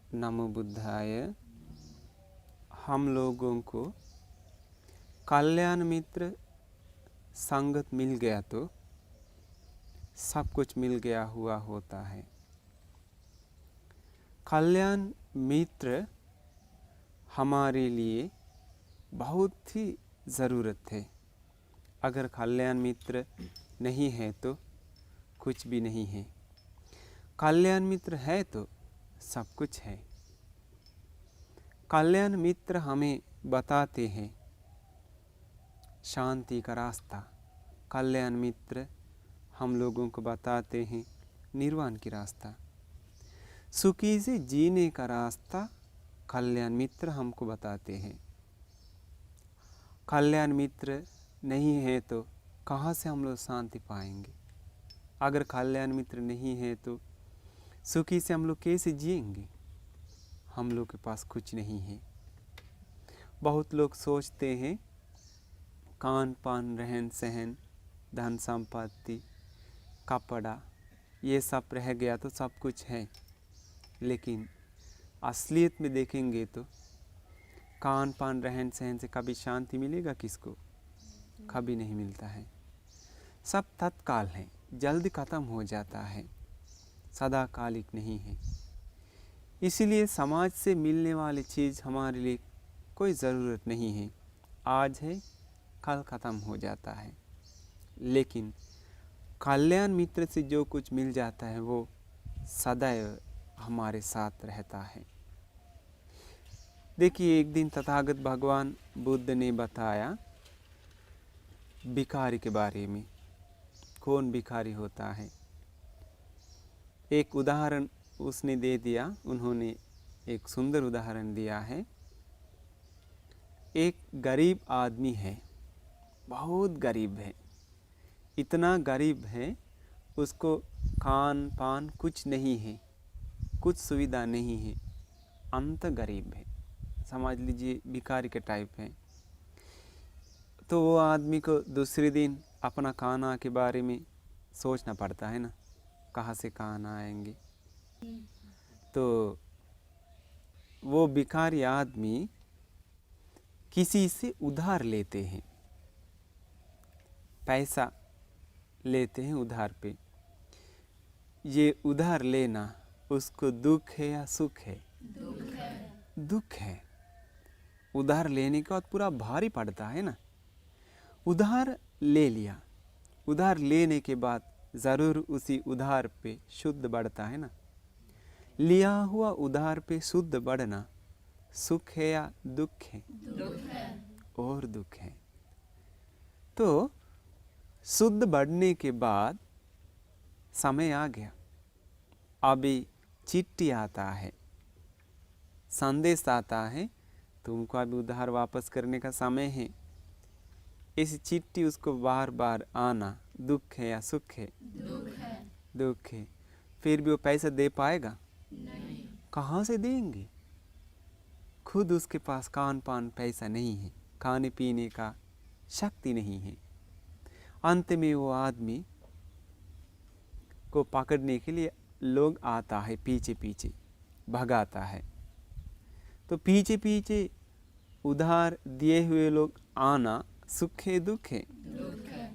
नमो बुद्धाय। हम लोगों को कल्याण मित्र संगत मिल गया तो सब कुछ मिल गया हुआ होता है। कल्याण मित्र हमारे लिए बहुत ही ज़रूरत है। अगर कल्याण मित्र नहीं है तो कुछ भी नहीं है। कल्याण मित्र है तो सब कुछ है। कल्याण मित्र हमें बताते हैं शांति का रास्ता। कल्याण मित्र हम लोगों को बताते हैं निर्वाण की रास्ता। सुखी से जीने का रास्ता कल्याण मित्र हमको बताते हैं। कल्याण मित्र नहीं है तो कहाँ से हम लोग शांति पाएंगे? अगर कल्याण मित्र नहीं है तो सुखी से हम लोग कैसे जिएंगे? हम लोग के पास कुछ नहीं है। बहुत लोग सोचते हैं खान पान रहन सहन धन संपत्ति कपड़ा ये सब रह गया तो सब कुछ है। लेकिन असलियत में देखेंगे तो खान पान रहन सहन से कभी शांति मिलेगा किसको? कभी नहीं मिलता है। सब तत्काल है, जल्दी ख़त्म हो जाता है, सदाकालिक नहीं है। इसीलिए समाज से मिलने वाली चीज़ हमारे लिए कोई ज़रूरत नहीं है। आज है कल ख़त्म हो जाता है। लेकिन कल्याण मित्र से जो कुछ मिल जाता है वो सदैव हमारे साथ रहता है। देखिए, एक दिन तथागत भगवान बुद्ध ने बताया भिखारी के बारे में। कौन भिखारी होता है? एक उदाहरण उसने दे दिया। उन्होंने एक सुंदर उदाहरण दिया है। एक गरीब आदमी है, बहुत गरीब है, इतना गरीब है उसको खान पान कुछ नहीं है, कुछ सुविधा नहीं है, अंत गरीब है। समझ लीजिए भिखारी के टाइप है। तो वो आदमी को दूसरे दिन अपना खाना के बारे में सोचना पड़ता है ना, कहाँ से खाना आएंगे। तो वो भिखारी आदमी किसी से उधार लेते हैं, पैसा लेते हैं उधार पे। ये उधार लेना उसको दुख है या सुख है? दुख है। दुख है। उधार लेने के बाद पूरा भारी पड़ता है ना। उधार ले लिया, उधार लेने के बाद ज़रूर उसी उधार पे शुद्ध बढ़ता है ना। लिया हुआ उधार पे शुद्ध बढ़ना सुख है या दुख है? दुख है। और दुख है। तो शुद्ध बढ़ने के बाद समय आ गया। अभी चिट्ठी आता है, संदेश आता है, तुमको अभी उधार वापस करने का समय है। इस चिट्ठी उसको बार बार आना दुख है या सुख है? दुख है। दुख है। फिर भी वो पैसा दे पाएगा? नहीं। कहाँ से देंगे? खुद उसके पास खान पान पैसा नहीं है, खाने पीने का शक्ति नहीं है। अंत में वो आदमी को पकड़ने के लिए लोग आता है, पीछे पीछे भगाता है। तो पीछे पीछे उधार दिए हुए लोग आना सुख है दुख है? दुख है।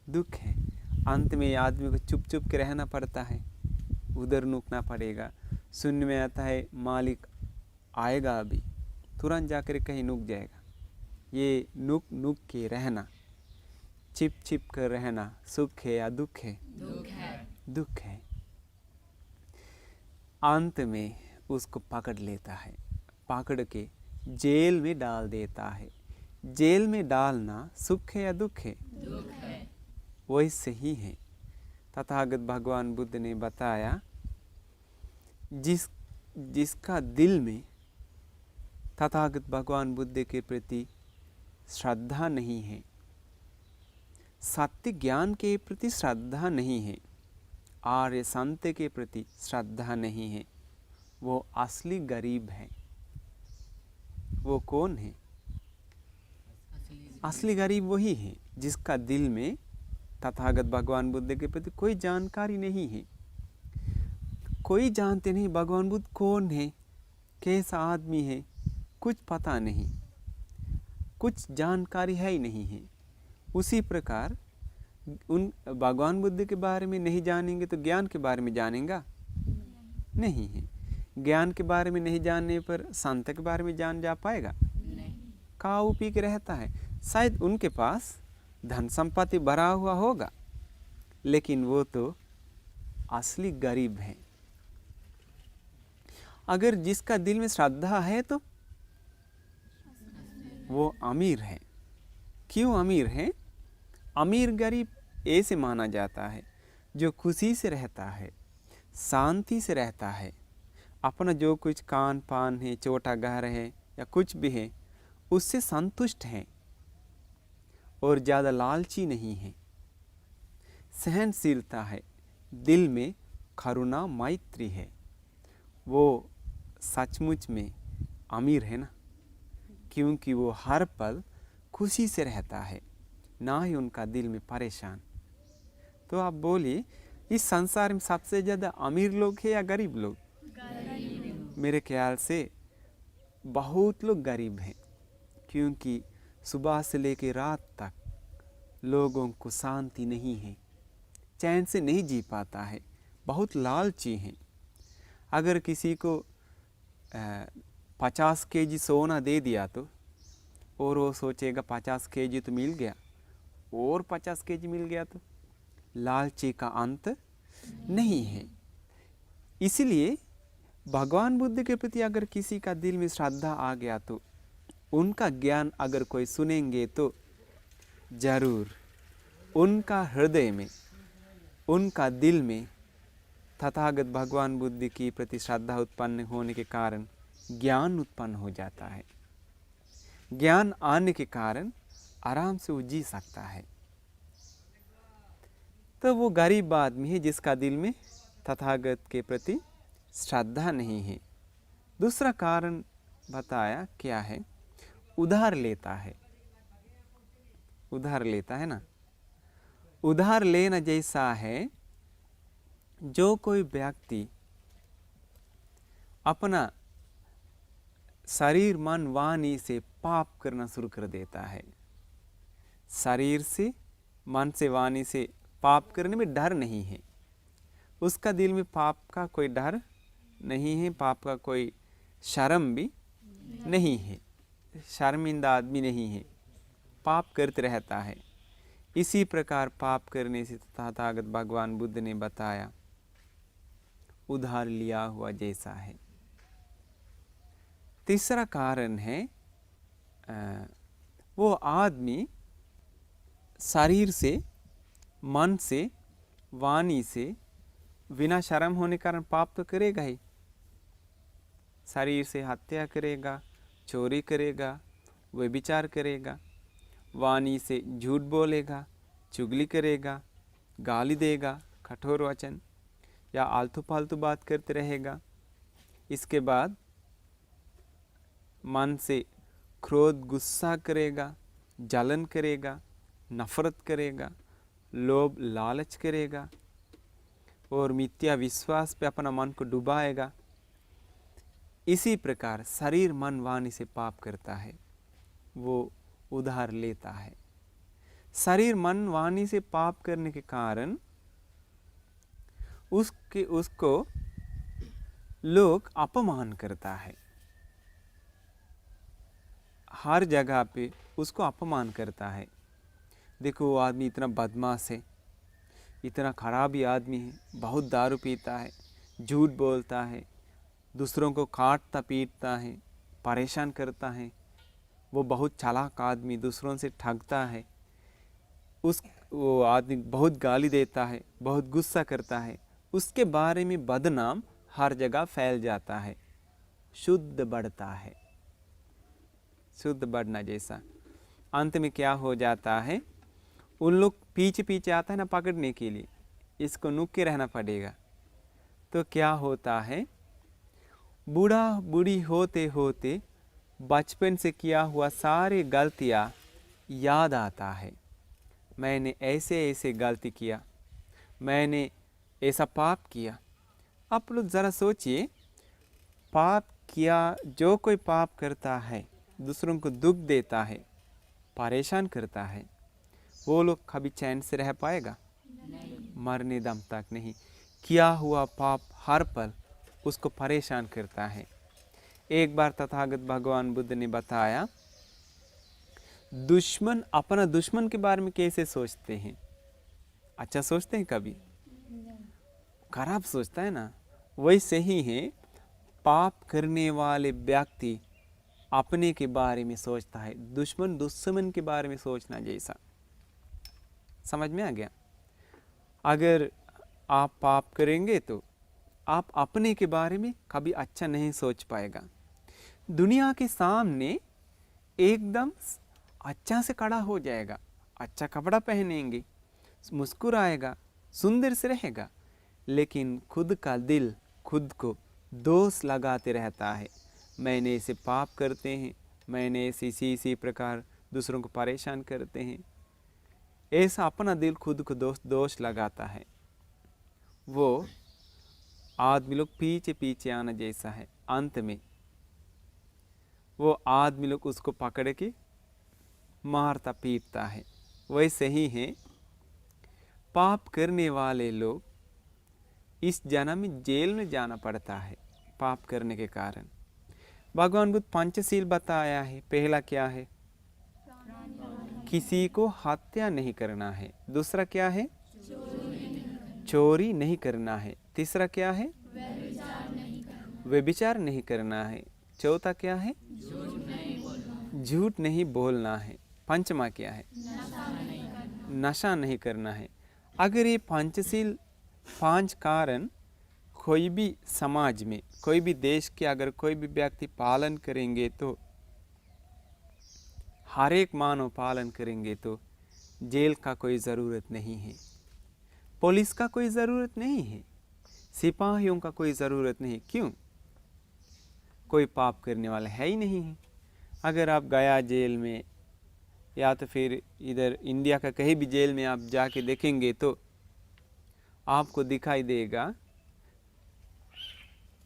दुख है। अंत में आदमी को चुप चुप के रहना पड़ता है, उधर नुकना पड़ेगा। सुनने में आता है मालिक आएगा अभी, तुरंत जाकर कहीं नुक जाएगा। ये नुक नुक के रहना, छिप छिप कर रहना सुख है या दुख है? दुख है। दुख है। अंत में उसको पकड़ लेता है, पकड़ के जेल में डाल देता है। जेल में डालना सुख है या दुख है? दुख है। वैसे ही है। तथागत भगवान बुद्ध ने बताया जिसका दिल में तथागत भगवान बुद्ध के प्रति श्रद्धा नहीं है, सत्य ज्ञान के प्रति श्रद्धा नहीं है, आर्य संत के प्रति श्रद्धा नहीं है, वो असली गरीब है। वो कौन है? असली गरीब वही है जिसका दिल में तथागत भगवान बुद्ध के प्रति कोई जानकारी नहीं है। कोई जानते नहीं भगवान बुद्ध कौन है, कैसा आदमी है कुछ पता नहीं, कुछ जानकारी है ही नहीं है। उसी प्रकार उन भगवान बुद्ध के बारे में नहीं जानेंगे तो ज्ञान के बारे में जानेगा नहीं है। ज्ञान के बारे में नहीं जानने पर संत के बारे में जान जा पाएगा नहीं। खाओ पी के रहता है, शायद उनके पास धन संपत्ति भरा हुआ होगा, लेकिन वो तो असली गरीब है। अगर जिसका दिल में श्रद्धा है तो वो अमीर है। क्यों अमीर है? अमीर गरीब ऐसे माना जाता है जो खुशी से रहता है, शांति से रहता है, अपना जो कुछ खान पान है, छोटा घर है या कुछ भी है, उससे संतुष्ट है और ज़्यादा लालची नहीं है। सहनशीलता है, दिल में करुणा मैत्री है। वो सचमुच में अमीर है ना, क्योंकि वो हर पल खुशी से रहता है, ना ही उनका दिल में परेशान। तो आप बोलिए, इस संसार में सबसे ज़्यादा अमीर लोग हैं या गरीब लोग? मेरे ख्याल से बहुत लोग गरीब हैं, क्योंकि सुबह से लेकर रात तक लोगों को शांति नहीं है, चैन से नहीं जी पाता है, बहुत लालची हैं। अगर किसी को 50 केजी सोना दे दिया तो और वो सोचेगा 50 केजी तो मिल गया और 50 केजी मिल गया, तो लालची का अंत नहीं है। इसलिए भगवान बुद्ध के प्रति अगर किसी का दिल में श्रद्धा आ गया तो उनका ज्ञान अगर कोई सुनेंगे तो जरूर उनका हृदय में, उनका दिल में तथागत भगवान बुद्ध की प्रति श्रद्धा उत्पन्न होने के कारण ज्ञान उत्पन्न हो जाता है। ज्ञान आने के कारण आराम से वो जी सकता है। तो वो गरीब आदमी है जिसका दिल में तथागत के प्रति श्रद्धा नहीं है। दूसरा कारण बताया क्या है? उधार लेता है। उधार लेता है ना। उधार लेना जैसा है, जो कोई व्यक्ति अपना शरीर मन वाणी से पाप करना शुरू कर देता है, शरीर से मन से वाणी से पाप करने में डर नहीं है, उसका दिल में पाप का कोई डर नहीं है, पाप का कोई शर्म भी नहीं है, शर्मिंदा आदमी नहीं है, पाप करते रहता है। इसी प्रकार पाप करने से तथागत भगवान बुद्ध ने बताया उधार लिया हुआ जैसा है। तीसरा कारण है वो आदमी शरीर से, मन से, वाणी से बिना शर्म होने के कारण पाप तो करेगा ही। शरीर से हत्या करेगा, चोरी करेगा, व्यभिचार करेगा, वाणी से झूठ बोलेगा, चुगली करेगा, गाली देगा, कठोर वचन या आलतू फालतू बात करते रहेगा। इसके बाद मन से क्रोध, गुस्सा करेगा, जलन करेगा, नफरत करेगा, लोभ लालच करेगा और मिथ्या विश्वास पे अपना मन को डुबाएगा। इसी प्रकार शरीर मन वाणी से पाप करता है, वो उधार लेता है। शरीर मन वाणी से पाप करने के कारण उसको लोग अपमान करता है, हर जगह पे उसको अपमान करता है। देखो वो आदमी इतना बदमाश है, इतना खराब ही आदमी है, बहुत दारू पीता है, झूठ बोलता है, दूसरों को काटता पीटता है, परेशान करता है, वो बहुत चालाक आदमी, दूसरों से ठगता है, वो आदमी बहुत गाली देता है, बहुत गुस्सा करता है, उसके बारे में बदनाम हर जगह फैल जाता है, शुद्ध बढ़ता है, शुद्ध बढ़ना जैसा। अंत में क्या हो जाता है, उन लोग पीछे पीछे आता है ना पकड़ने के लिए, इसको नुक के रहना पड़ेगा। तो क्या होता है, बूढ़ा बूढ़ी होते होते बचपन से किया हुआ सारी गलतियाँ याद आता है। मैंने ऐसे ऐसे गलती किया, मैंने ऐसा पाप किया। आप लोग ज़रा सोचिए, पाप जो कोई पाप करता है, दूसरों को दुख देता है, परेशान करता है, वो लोग कभी चैन से रह पाएगा? मरने दम तक नहीं। किया हुआ पाप हर पल उसको परेशान करता है। एक बार तथागत भगवान बुद्ध ने बताया, दुश्मन अपना दुश्मन के बारे में कैसे सोचते हैं? अच्छा सोचते हैं कभी? खराब सोचता है ना। वैसे ही है, पाप करने वाले व्यक्ति अपने के बारे में सोचता है, दुश्मन के बारे में सोचना जैसा। समझ में आ गया? अगर आप पाप करेंगे तो आप अपने के बारे में कभी अच्छा नहीं सोच पाएगा। दुनिया के सामने एकदम अच्छा से खड़ा हो जाएगा, अच्छा कपड़ा पहनेंगे, मुस्कुराएगा, सुंदर से रहेगा, लेकिन खुद का दिल खुद को दोष लगाते रहता है। मैंने ऐसे पाप करते हैं, मैंने ऐसे इसी प्रकार दूसरों को परेशान करते हैं, ऐसा अपना दिल खुद को दोष लगाता है। वो आदमी लोग पीछे पीछे आना जैसा है। अंत में वो आदमी लोग उसको पकड़ के मारता पीटता है। वैसे ही है, पाप करने वाले लोग इस जन्म में जेल में जाना पड़ता है पाप करने के कारण। भगवान बुद्ध पंचशील बताया है। पहला क्या है? किसी को हत्या नहीं करना है। दूसरा क्या है? चोरी नहीं करना है। तीसरा क्या है? व्यभिचार नहीं करना है। चौथा क्या है? झूठ नहीं बोलना है। पंचमा क्या है? नशा नहीं करना है। अगर ये पंचशील 5 कारण कोई भी समाज में, कोई भी देश के अगर कोई भी व्यक्ति पालन करेंगे, तो हर एक मानव पालन करेंगे, तो जेल का कोई ज़रूरत नहीं है, पुलिस का कोई ज़रूरत नहीं है, सिपाहियों का कोई ज़रूरत नहीं। क्यों? कोई पाप करने वाला है ही नहीं है। अगर आप गया जेल में या तो फिर इधर इंडिया का कहीं भी जेल में आप जाके देखेंगे तो आपको दिखाई देगा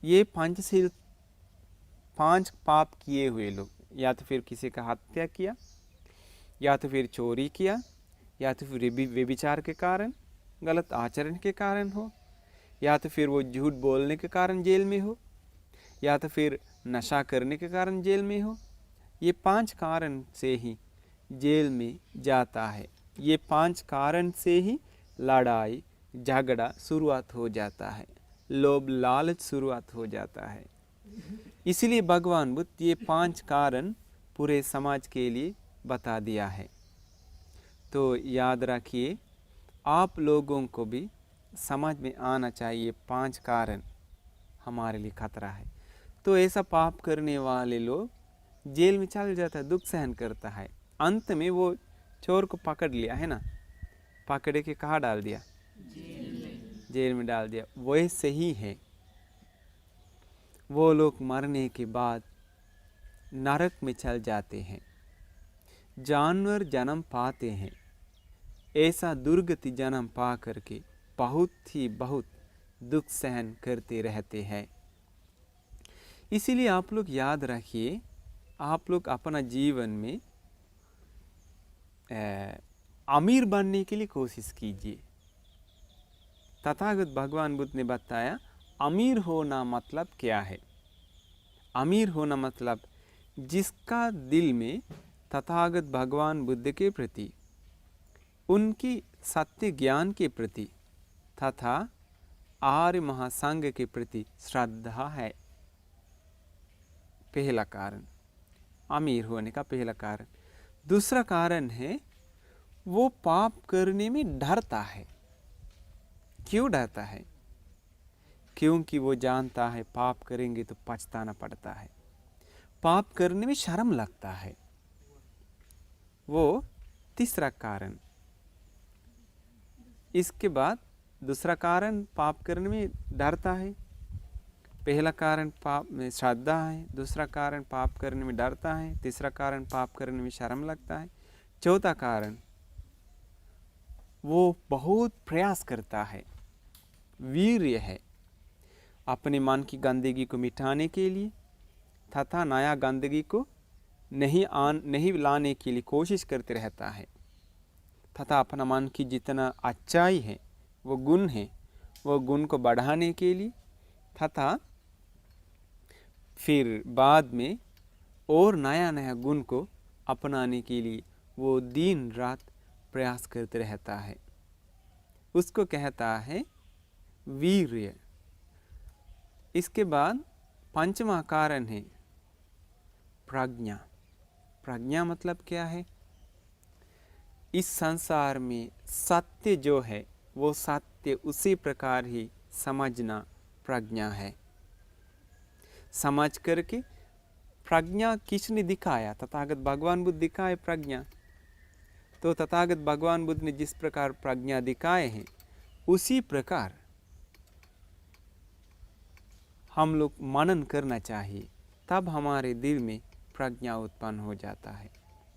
ये पंचशील 5 पाप किए हुए लोग, या तो फिर किसी का हत्या किया, या तो फिर चोरी किया, या तो फिर व्यभिचार के कारण, गलत आचरण के कारण हो, या तो फिर वो झूठ बोलने के कारण जेल में हो, या तो फिर नशा करने के कारण जेल में हो। ये 5 कारण से ही जेल में जाता है। ये 5 कारण से ही लड़ाई झगड़ा शुरुआत हो जाता है, लोभ लालच शुरुआत हो जाता है। इसलिए भगवान बुद्ध ये 5 कारण पूरे समाज के लिए बता दिया है। तो याद रखिए, आप लोगों को भी समझ में आना चाहिए 5 कारण हमारे लिए खतरा है। तो ऐसा पाप करने वाले लोग जेल में चल जाता है, दुख सहन करता है। अंत में वो चोर को पकड़ लिया है ना, पकड़ के कहाँ डाल दिया? जेल में डाल दिया। वैसे ही है, वो लोग मरने के बाद नरक में चल जाते हैं, जानवर जन्म पाते हैं। ऐसा दुर्गति जन्म पा करके बहुत दुख सहन करते रहते हैं। इसीलिए आप लोग याद रखिए, आप लोग अपना जीवन में अमीर बनने के लिए कोशिश कीजिए। तथागत भगवान बुद्ध ने बताया, अमीर होना मतलब क्या है? अमीर होना मतलब जिसका दिल में तथागत भगवान बुद्ध के प्रति, उनकी सत्य ज्ञान के प्रति तथा आर्य महासंघ के प्रति श्रद्धा है। पहला कारण, अमीर होने का पहला कारण। दूसरा कारण है, वो पाप करने में डरता है। क्यों डरता है? क्योंकि वो जानता है पाप करेंगे तो पछताना पड़ता है, पाप करने में शर्म लगता है। वो तीसरा कारण। इसके बाद दूसरा कारण, पाप करने में डरता है। पहला कारण पाप में श्रद्धा है, दूसरा कारण पाप करने में डरता है, तीसरा कारण पाप करने में शर्म लगता है, चौथा कारण वो बहुत प्रयास करता है, वीर्य है, अपने मन की गंदगी को मिटाने के लिए, तथा नया गंदगी को नहीं लाने के लिए कोशिश करते रहता है, तथा अपना मन की जितना अच्छाई है वो गुण है, वो गुण को बढ़ाने के लिए तथा फिर बाद में और नया नया गुण को अपनाने के लिए वो दिन रात प्रयास करते रहता है। उसको कहता है वीर्य। इसके बाद पंचमा कारण है प्रज्ञा। प्रज्ञा मतलब क्या है? इस संसार में सत्य जो है वो सत्य उसी प्रकार ही समझना प्रज्ञा है। समझ करके प्रज्ञा किसने दिखाया? तथागत भगवान बुद्ध दिखाए प्रज्ञा। तो तथागत भगवान बुद्ध ने जिस प्रकार प्रज्ञा दिखाए हैं उसी प्रकार हम लोग मनन करना चाहिए, तब हमारे दिल में प्रज्ञा उत्पन्न हो जाता है।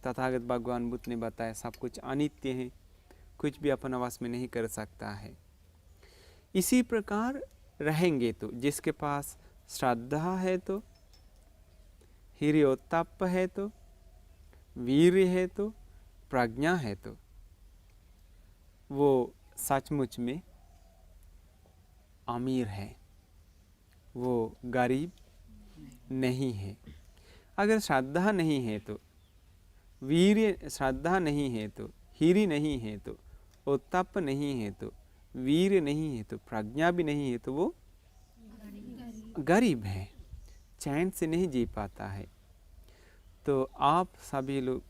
तथागत भगवान बुद्ध ने बताया सब कुछ अनित्य है, कुछ भी अपना वश में नहीं कर सकता है। इसी प्रकार रहेंगे तो जिसके पास श्रद्धा है, तो हिर्योत्तप है, तो वीर्य है, तो प्रज्ञा है, तो वो सचमुच में अमीर है, वो गरीब नहीं है। अगर श्रद्धा नहीं है तो वीर्य, श्रद्धा नहीं है तो हिरि नहीं है, तो उत्तप नहीं है, तो वीर्य नहीं है, तो प्रज्ञा भी नहीं है, तो वो गरीब है, चैन से नहीं जी पाता है। तो आप सभी लोग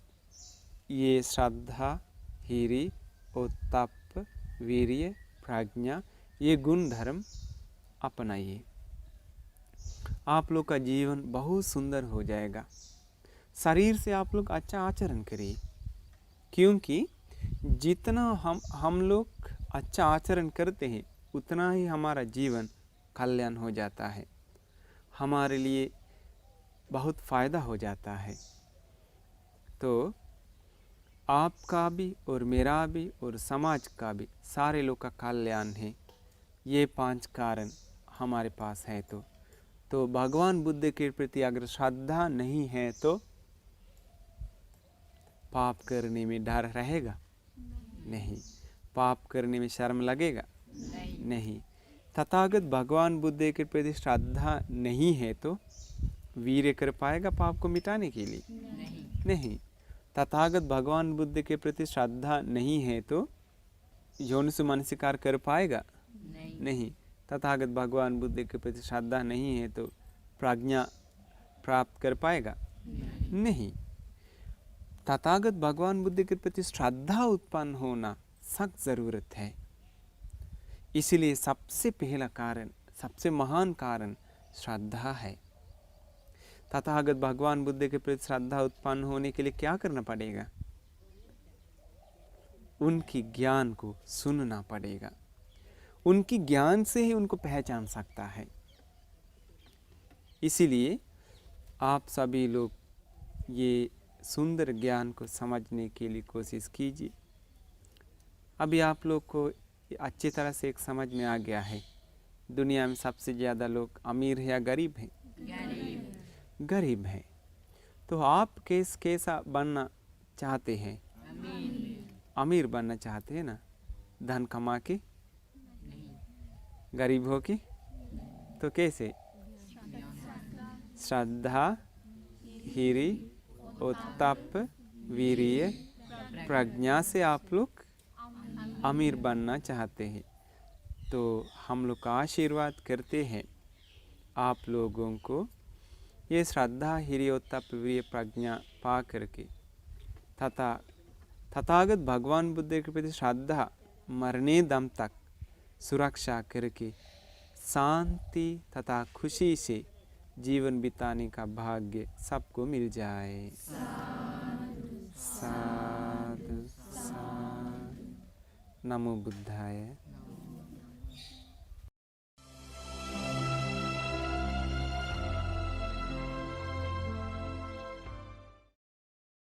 ये श्रद्धा, हिरि, उत्तप, वीर्य, प्रज्ञा ये गुण धर्म अपनाइए। आप लोग का जीवन बहुत सुंदर हो जाएगा। शरीर से आप लोग अच्छा आचरण करिए, क्योंकि जितना हम लोग अच्छा आचरण करते हैं उतना ही हमारा जीवन कल्याण हो जाता है, हमारे लिए बहुत फ़ायदा हो जाता है। तो आपका भी और मेरा भी और समाज का भी सारे लोग का कल्याण है। ये 5 कारण हमारे पास है। तो भगवान बुद्ध के प्रति अगर श्रद्धा नहीं है तो पाप करने में डर रहेगा? नहीं। पाप करने में शर्म लगेगा? नहीं। तथागत भगवान बुद्ध के प्रति श्रद्धा नहीं है तो वीर्य कर पाएगा पाप को मिटाने के लिए? नहीं। तथागत भगवान बुद्ध के प्रति श्रद्धा नहीं है तो योनिसु मनसिकार कर पाएगा? नहीं। तथागत भगवान बुद्ध के प्रति श्रद्धा नहीं है तो प्रज्ञा प्राप्त कर पाएगा? नहीं। तथागत भगवान बुद्ध के प्रति श्रद्धा उत्पन्न होना सख्त ज़रूरत है। इसलिए सबसे पहला कारण, सबसे महान कारण श्रद्धा है। तथागत भगवान बुद्ध के प्रति श्रद्धा उत्पन्न होने के लिए क्या करना पड़ेगा? उनकी ज्ञान को सुनना पड़ेगा। उनकी ज्ञान से ही उनको पहचान सकता है। इसीलिए आप सभी लोग ये सुंदर ज्ञान को समझने के लिए कोशिश कीजिए। अभी आप लोग को अच्छी तरह से एक समझ में आ गया है, दुनिया में सबसे ज़्यादा लोग अमीर है या गरीब हैं? गरीब हैं। तो आप कैसा बनना चाहते हैं? अमीर बनना चाहते हैं ना? धन कमा के? गरीब हो के? तो कैसे? श्रद्धा, हिरि, उत्तप, वीर्य, प्रज्ञा से आप लोग अमीर बनना चाहते हैं। तो हम लोग का आशीर्वाद करते हैं आप लोगों को ये श्रद्धा, हिरि, उत्तप, वीर्य, प्रज्ञा पा करके तथागत भगवान बुद्ध के प्रति श्रद्धा मरने दम तक सुरक्षा करके शांति तथा खुशी से जीवन बिताने का भाग्य सबको मिल जाए। साधु साधु। नमो बुद्धाय।